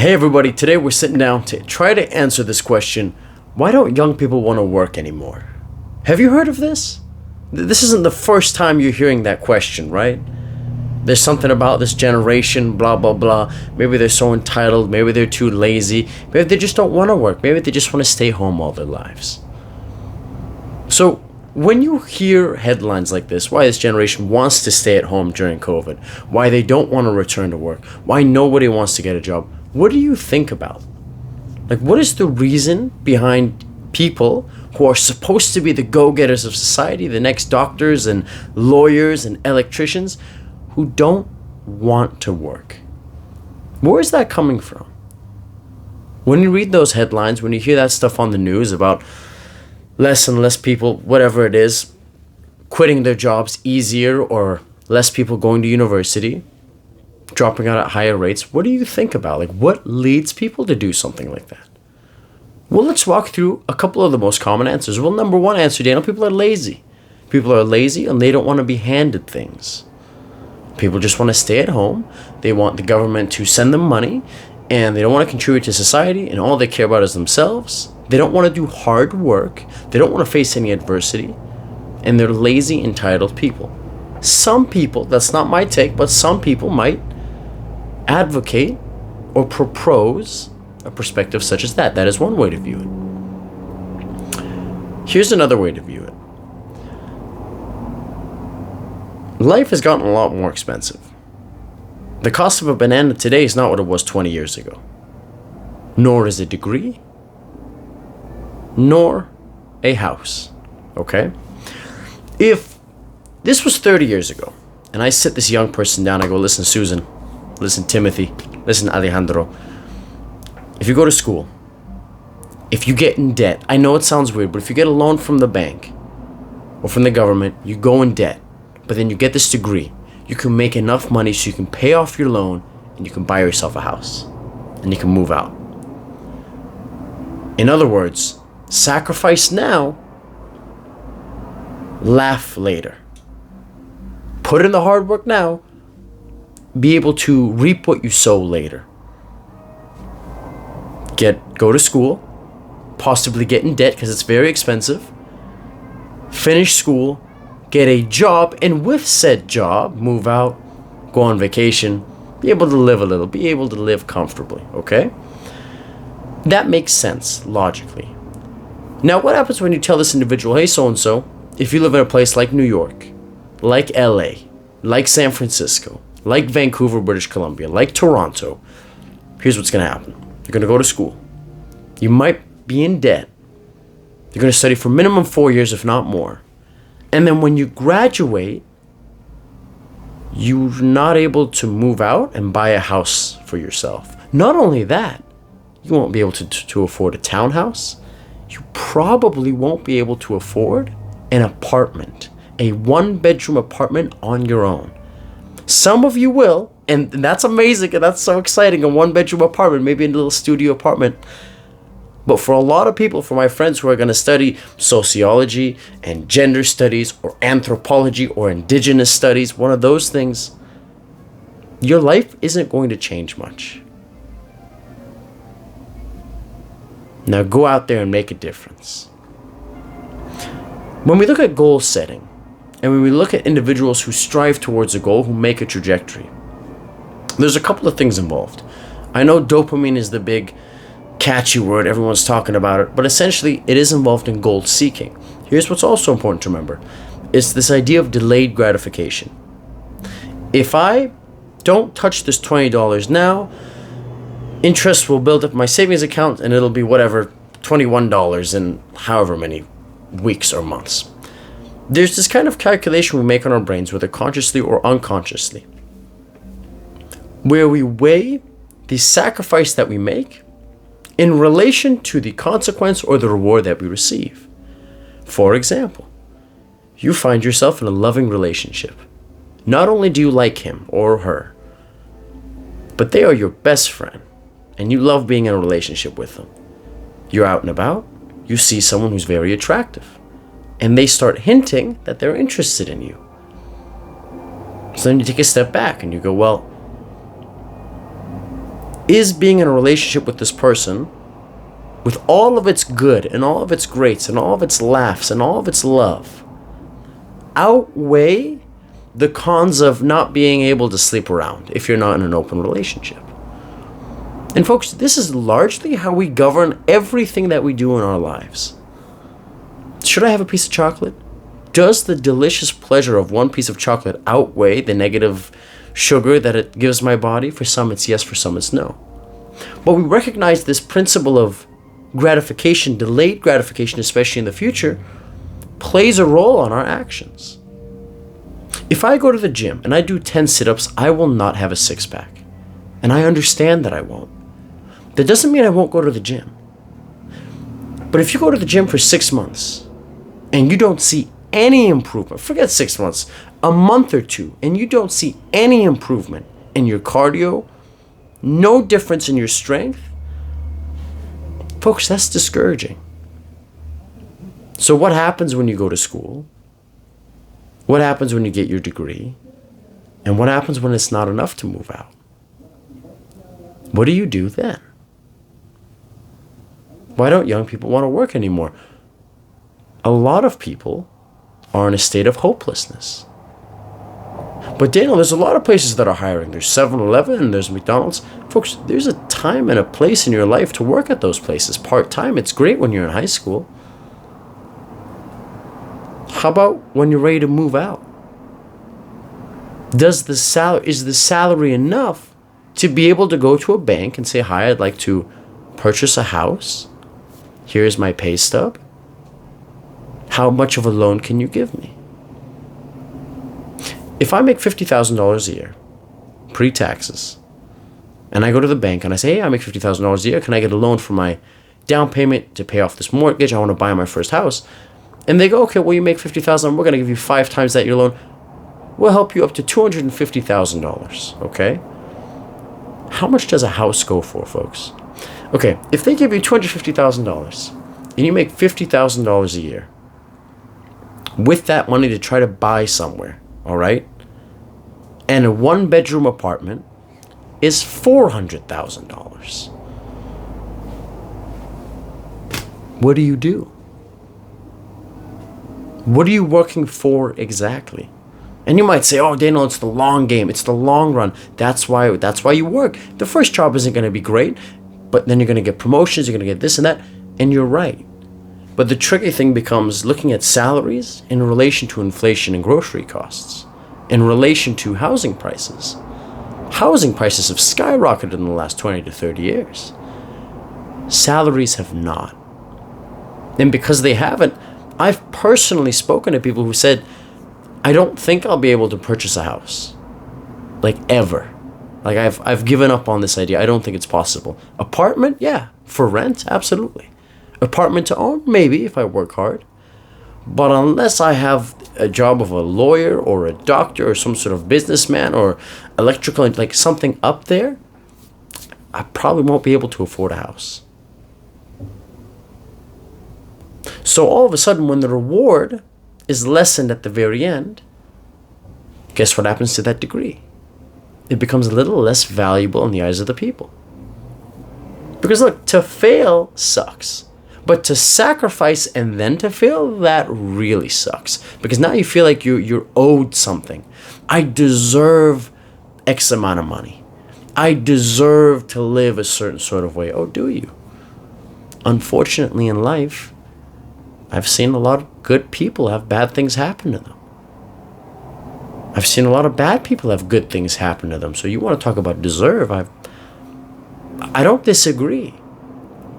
Hey everybody, today we're sitting down to try to answer this question: why don't young people want to work anymore? Have you heard of this? This isn't the first time you're hearing that question, right? There's something about this generation, blah blah blah. Maybe they're so entitled, maybe they're too lazy, maybe they just don't want to work, maybe they just want to stay home all their lives. So when you hear headlines like this, why this generation wants to stay at home during COVID, why they don't want to return to work, why nobody wants to get a job, what do you think about? Like, what is the reason behind people who are supposed to be the go-getters of society, the next doctors and lawyers and electricians, who don't want to work? Where is that coming from? When you read those headlines, when you hear that stuff on the news about less and less people, whatever it is, quitting their jobs easier, or less people going to university, dropping out at higher rates, what do you think about? Like, what leads people to do something like that? Well, let's walk through a couple of the most common answers. Well, number one answer, Daniel, people are lazy. People are lazy and they don't want to be handed things. People just want to stay at home. They want the government to send them money, and they don't want to contribute to society, and all they care about is themselves. They don't want to do hard work. They don't want to face any adversity. And they're lazy, entitled people. Some people, that's not my take, but some people might advocate or propose a perspective such as that. That is one way to view it. Here's another way to view it. Life has gotten a lot more expensive. The cost of a banana today is not what it was 20 years ago. Nor is a degree, nor a house. Okay? If this was 30 years ago, and I sit this young person down, I go, listen, Susan, listen, Timothy, listen, Alejandro, if you go to school, if you get in debt, I know it sounds weird, but if you get a loan from the bank or from the government, you go in debt, but then you get this degree, you can make enough money so you can pay off your loan and you can buy yourself a house and you can move out. In other words, sacrifice now, laugh later. Put in the hard work now, be able to reap what you sow later. Go to school, possibly get in debt because it's very expensive, finish school, get a job, and with said job, move out, go on vacation, be able to live a little, be able to live comfortably, okay? That makes sense, logically. Now, what happens when you tell this individual, hey, so-and-so, if you live in a place like New York, like LA, like San Francisco, like Vancouver, British Columbia, like Toronto, here's what's going to happen. You're going to go to school. You might be in debt. You're going to study for minimum 4 years, if not more. And then when you graduate, you're not able to move out and buy a house for yourself. Not only that, you won't be able to afford a townhouse. You probably won't be able to afford an apartment, a one-bedroom apartment on your own. Some of you will, and that's amazing, and that's so exciting, a one-bedroom apartment, maybe a little studio apartment. But for a lot of people, for my friends who are going to study sociology and gender studies or anthropology or indigenous studies, one of those things, your life isn't going to change much. Now go out there and make a difference. When we look at goal setting, and when we look at individuals who strive towards a goal, who make a trajectory, there's a couple of things involved. I know dopamine is the big catchy word, everyone's talking about it, but essentially it is involved in goal seeking. Here's what's also important to remember. It's this idea of delayed gratification. If I don't touch this $20 now, interest will build up my savings account and it'll be whatever, $21 in however many weeks or months. There's this kind of calculation we make on our brains, whether consciously or unconsciously, where we weigh the sacrifice that we make in relation to the consequence or the reward that we receive. For example, you find yourself in a loving relationship. Not only do you like him or her, but they are your best friend, and you love being in a relationship with them. You're out and about, you see someone who's very attractive, and they start hinting that they're interested in you. So then you take a step back and you go, well, Is being in a relationship with this person, with all of its good and all of its greats and all of its laughs and all of its love, outweigh the cons of not being able to sleep around if you're not in an open relationship? And folks, this is largely how we govern everything that we do in our lives. Should I have a piece of chocolate? Does the delicious pleasure of one piece of chocolate outweigh the negative sugar that it gives my body? For some it's yes, for some it's no. But we recognize this principle of gratification, delayed gratification, especially in the future, plays a role on our actions. If I go to the gym and I do 10 sit-ups, I will not have a six-pack. And I understand that I won't. That doesn't mean I won't go to the gym. But if you go to the gym for 6 months and you don't see any improvement, forget 6 months, a month or two, and you don't see any improvement in your cardio, no difference in your strength, folks, that's discouraging. So what happens when you go to school? What happens when you get your degree? And what happens when it's not enough to move out? What do you do then? Why don't young people want to work anymore? A lot of people are in a state of hopelessness. But Daniel, there's a lot of places that are hiring. There's 7-Eleven and there's McDonald's. Folks, there's a time and a place in your life to work at those places part-time. It's great when you're in high school. How about when you're ready to move out? Is the salary enough to be able to go to a bank and say, hi, I'd like to purchase a house. Here's my pay stub. How much of a loan can you give me? If I make $50,000 a year, pre-taxes, and I go to the bank and I say, hey, I make $50,000 a year, can I get a loan for my down payment to pay off this mortgage? I want to buy my first house. And they go, okay, well, you make $50,000, we're going to give you 5 times that your loan. We'll help you up to $250,000, okay? How much does a house go for, folks? Okay, if they give you $250,000 and you make $50,000 a year, with that money to try to buy somewhere, all right? And a 1-bedroom apartment is $400,000. What do you do? What are you working for exactly? And you might say, oh, Daniel, it's the long game. It's the long run. That's why you work. The first job isn't going to be great, but then you're going to get promotions, you're going to get this and that, and you're right. But the tricky thing becomes looking at salaries in relation to inflation and grocery costs, in relation to housing prices. Housing prices have skyrocketed in the last 20 to 30 years. Salaries have not. And because they haven't, I've personally spoken to people who said, I don't think I'll be able to purchase a house. Like ever. Like I've given up on this idea. I don't think it's possible. Apartment? Yeah. For rent? Absolutely. Apartment to own? Maybe, if I work hard. But unless I have a job of a lawyer or a doctor or some sort of businessman or electrical, like something up there, I probably won't be able to afford a house. So all of a sudden, when the reward is lessened at the very end, guess what happens to that degree? It becomes a little less valuable in the eyes of the people. Because look, to fail sucks. But to sacrifice and then to fail, that really sucks. Because now you feel like you're owed something. I deserve X amount of money. I deserve to live a certain sort of way. Oh, do you? Unfortunately in life, I've seen a lot of good people have bad things happen to them. I've seen a lot of bad people have good things happen to them. So you want to talk about deserve, I don't disagree.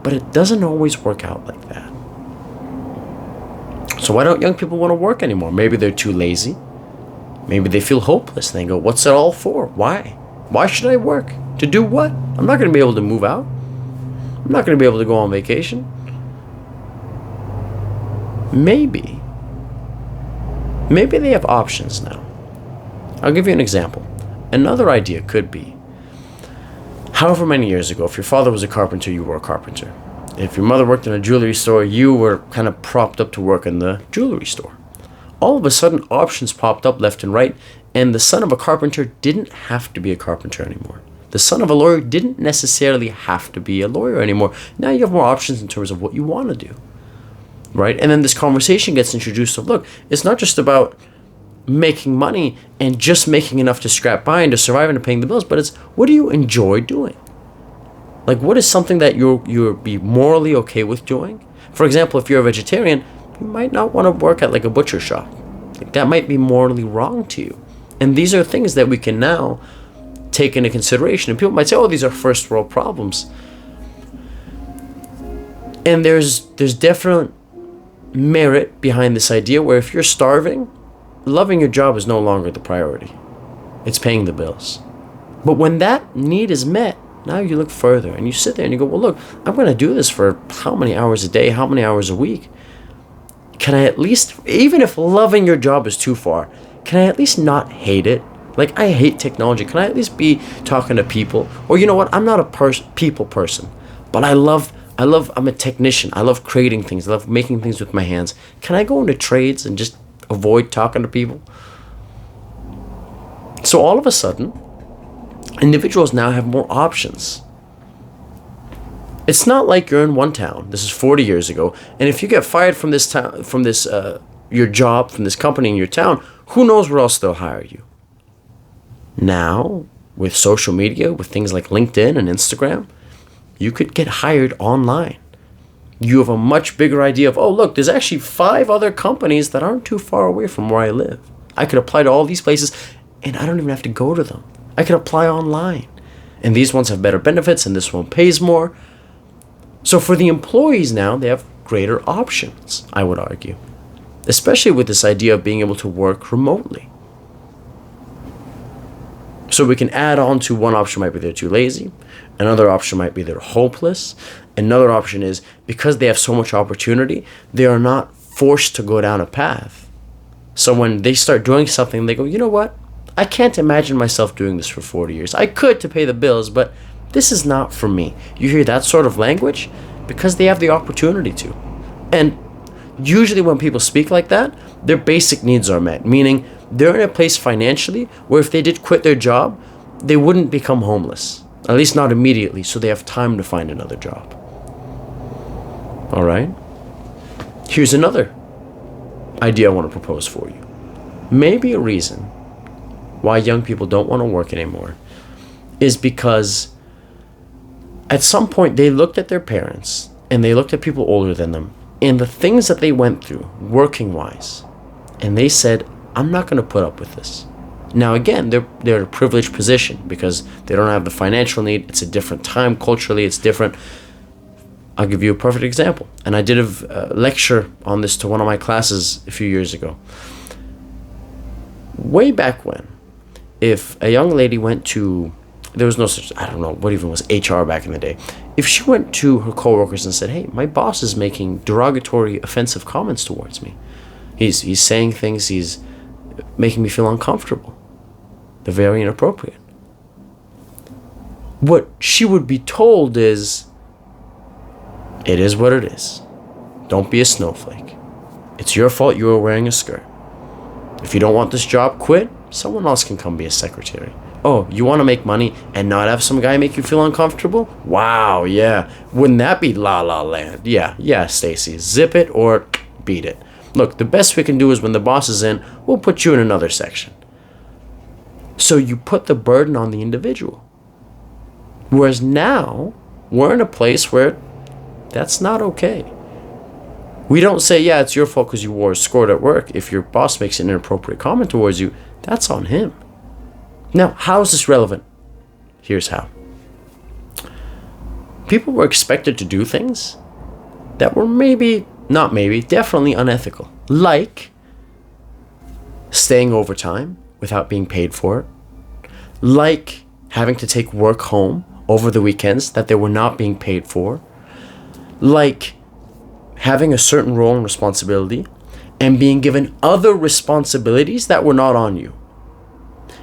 But it doesn't always work out like that. So why don't young people want to work anymore? Maybe they're too lazy. Maybe they feel hopeless. And they go, what's it all for? Why? Why should I work? To do what? I'm not going to be able to move out. I'm not going to be able to go on vacation. Maybe they have options now. I'll give you an example. Another idea could be, however many years ago, if your father was a carpenter, you were a carpenter. If your mother worked in a jewelry store, you were kind of propped up to work in the jewelry store. All of a sudden, options popped up left and right, and the son of a carpenter didn't have to be a carpenter anymore. The son of a lawyer didn't necessarily have to be a lawyer anymore. Now you have more options in terms of what you want to do, right? And then this conversation gets introduced of, look, it's not just about making money and just making enough to scrap by and to survive and to paying the bills, but it's, what do you enjoy doing? Like, what is something that you'll be morally okay with doing? For example, if you're a vegetarian, you might not want to work at like a butcher shop. Like, that might be morally wrong to you. And these are things that we can now take into consideration. And people might say, oh, these are first world problems. And there's definite merit behind this idea where if you're starving, loving your job is no longer the priority. It's paying the bills. But when that need is met, now you look further and you sit there and you go, well, look, I'm going to do this for how many hours a day, how many hours a week? Can I at least, even if loving your job is too far, can I at least not hate it? Like, I hate technology. Can I at least be talking to people? Or you know what? I'm not a people person, but I'm a technician. I love creating things. I love making things with my hands. Can I go into trades and just avoid talking to people? So all of a sudden, individuals now have more options. It's not like you're in one town. This is 40 years ago, and if you get fired from this town, from this your job, from this company in your town, who knows where else they'll hire you? Now, with social media, with things like LinkedIn and Instagram, you could get hired online. You have a much bigger idea of, oh, look, there's actually 5 other companies that aren't too far away from where I live. I could apply to all these places, and I don't even have to go to them. I could apply online. And these ones have better benefits, and this one pays more. So for the employees now, they have greater options, I would argue. Especially with this idea of being able to work remotely. So we can add on to one option might be they're too lazy. Another option might be they're hopeless. Another option is because they have so much opportunity, they are not forced to go down a path. So when they start doing something, they go, you know what? I can't imagine myself doing this for 40 years. I could to pay the bills, but this is not for me. You hear that sort of language because they have the opportunity to. And usually when people speak like that, their basic needs are met, meaning they're in a place financially where if they did quit their job, they wouldn't become homeless, at least not immediately, so they have time to find another job. All right? Here's another idea I want to propose for you. Maybe a reason why young people don't want to work anymore is because at some point they looked at their parents and they looked at people older than them and the things that they went through working wise, and they said, I'm not going to put up with this. Now again, they're in a privileged position because they don't have the financial need. It's a different time. Culturally, it's different. I'll give you a perfect example. And I did a lecture on this to one of my classes a few years ago. Way back when, if a young lady went to, there was no such, I don't know, what even was HR back in the day. If she went to her coworkers and said, hey, my boss is making derogatory, offensive comments towards me. He's saying things, he's making me feel uncomfortable. They're very inappropriate. What she would be told is, it is what it is. Don't be a snowflake. It's your fault you were wearing a skirt. If you don't want this job, quit. Someone else can come be a secretary. Oh, you want to make money and not have some guy make you feel uncomfortable? Wow, yeah. Wouldn't that be la la land? Yeah, Stacy. Zip it or beat it. Look, the best we can do is when the boss is in, we'll put you in another section. So you put the burden on the individual. Whereas now, we're in a place where that's not okay. We don't say, yeah, it's your fault because you wore a skirt at work. If your boss makes an inappropriate comment towards you, that's on him. Now, how is this relevant? Here's how. People were expected to do things that were definitely unethical. Like staying overtime without being paid for it. Like having to take work home over the weekends that they were not being paid for. Like having a certain role and responsibility and being given other responsibilities that were not on you.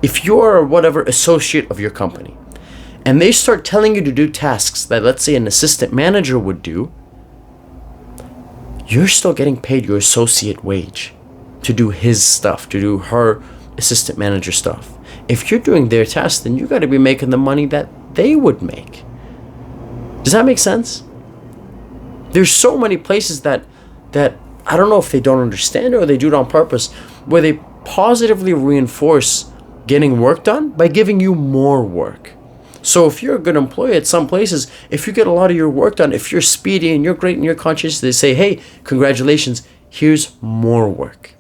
If you're whatever associate of your company and they start telling you to do tasks that, let's say, an assistant manager would do, you're still getting paid your associate wage to do his stuff, to do her assistant manager stuff. If you're doing their tasks, then you got to be making the money that they would make. Does that make sense? There's so many places that I don't know if they don't understand it or they do it on purpose, where they positively reinforce getting work done by giving you more work. So if you're a good employee at some places, if you get a lot of your work done, if you're speedy and you're great and you're conscious, they say, hey, congratulations, here's more work.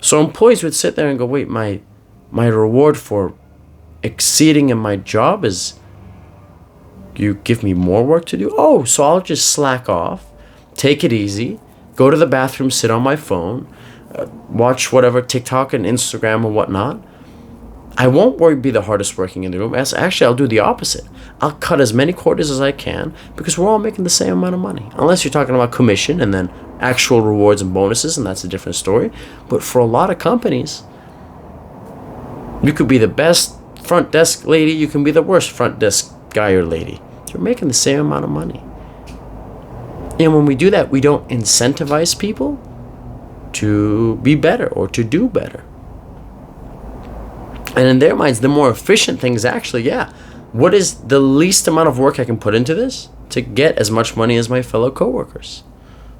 So employees would sit there and go, wait, my reward for exceeding in my job is you give me more work to do? Oh, so I'll just slack off, take it easy, go to the bathroom, sit on my phone, watch whatever TikTok and Instagram and whatnot. I won't be the hardest working in the room. Actually, I'll do the opposite. I'll cut as many quarters as I can because we're all making the same amount of money. Unless you're talking about commission and then actual rewards and bonuses, and that's a different story. But for a lot of companies, you could be the best front desk lady, you can be the worst front desk guy or lady. You're making the same amount of money. And when we do that, we don't incentivize people to be better or to do better. And in their minds, the more efficient thing is actually, what is the least amount of work I can put into this to get as much money as my fellow coworkers?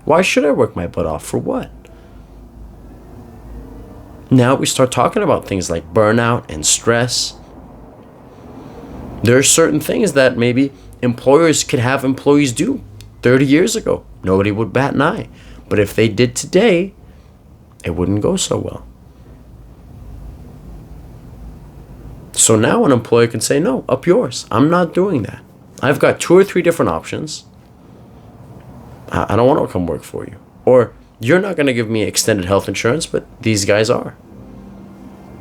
Why should I work my butt off? For what? Now we start talking about things like burnout and stress. There are certain things that maybe employers could have employees do 30 years ago. Nobody would bat an eye. But if they did today, it wouldn't go so well. So now an employer can say, no, up yours. I'm not doing that. I've got 2 or 3 different options. I don't want to come work for you. Or you're not going to give me extended health insurance, but these guys are.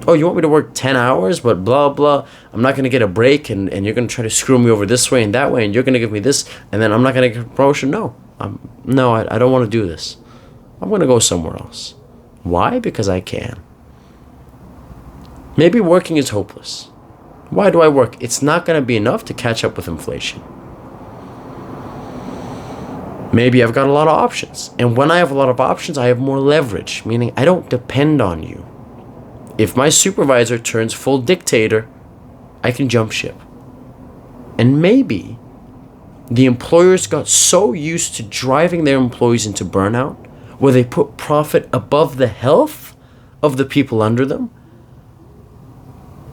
Oh, you want me to work 10 hours, but blah, blah. I'm not going to get a break, and you're going to try to screw me over this way and that way, and you're going to give me this, and then I'm not going to get a promotion. No, I don't want to do this. I'm going to go somewhere else. Why? Because I can. Maybe working is hopeless. Why do I work? It's not going to be enough to catch up with inflation. Maybe I've got a lot of options. And when I have a lot of options, I have more leverage, meaning I don't depend on you. If my supervisor turns full dictator, I can jump ship. And maybe the employers got so used to driving their employees into burnout, where they put profit above the health of the people under them.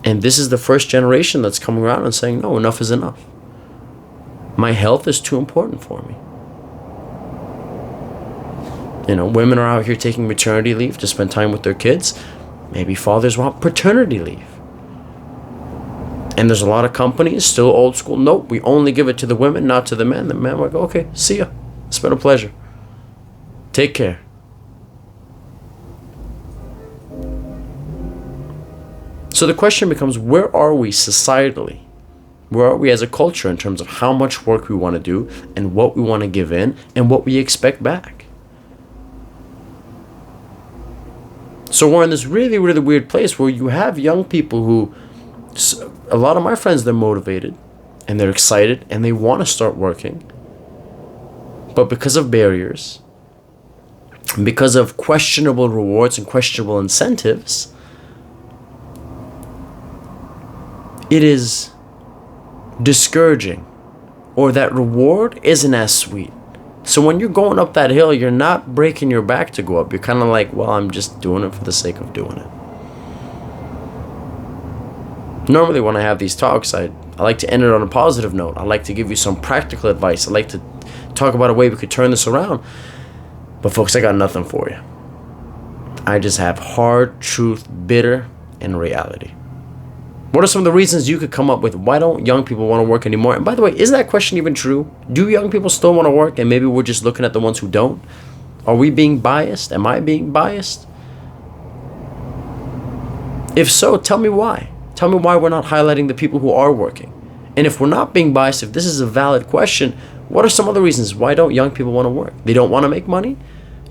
And this is the first generation that's coming around and saying, no, enough is enough. My health is too important for me. You know, women are out here taking maternity leave to spend time with their kids. Maybe fathers want paternity leave. And there's a lot of companies, still old school, nope, we only give it to the women, not to the men. The men will go, okay, see ya. It's been a pleasure. Take care. So the question becomes, where are we societally? Where are we as a culture in terms of how much work we want to do and what we want to give in and what we expect back? So we're in this really, really weird place where you have young people who, a lot of my friends, they're motivated and they're excited and they want to start working. But because of barriers, because of questionable rewards and questionable incentives, it is discouraging, or that reward isn't as sweet. So when you're going up that hill, you're not breaking your back to go up. You're kind of like, well, I'm just doing it for the sake of doing it. Normally when I have these talks, I like to end it on a positive note. I like to give you some practical advice. I like to talk about a way we could turn this around. But folks, I got nothing for you. I just have hard truth, bitter, and reality. What are some of the reasons you could come up with? Why don't young people want to work anymore? And by the way, is that question even true? Do young people still want to work and maybe we're just looking at the ones who don't? Are we being biased? Am I being biased? If so, tell me why. Tell me why we're not highlighting the people who are working. And if we're not being biased, if this is a valid question, what are some other reasons why don't young people want to work? They don't want to make money?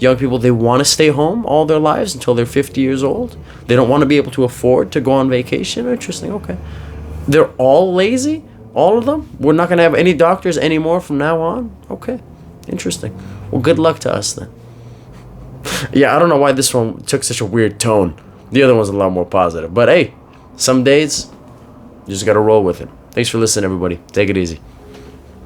Young people, they want to stay home all their lives until they're 50 years old. They don't want to be able to afford to go on vacation. Interesting, okay. They're all lazy, all of them? We're not going to have any doctors anymore from now on? Okay, interesting. Well, good luck to us then. Yeah, I don't know why this one took such a weird tone. The other one's a lot more positive. But hey, Some days, you just gotta roll with it. Thanks for listening, everybody. Take it easy.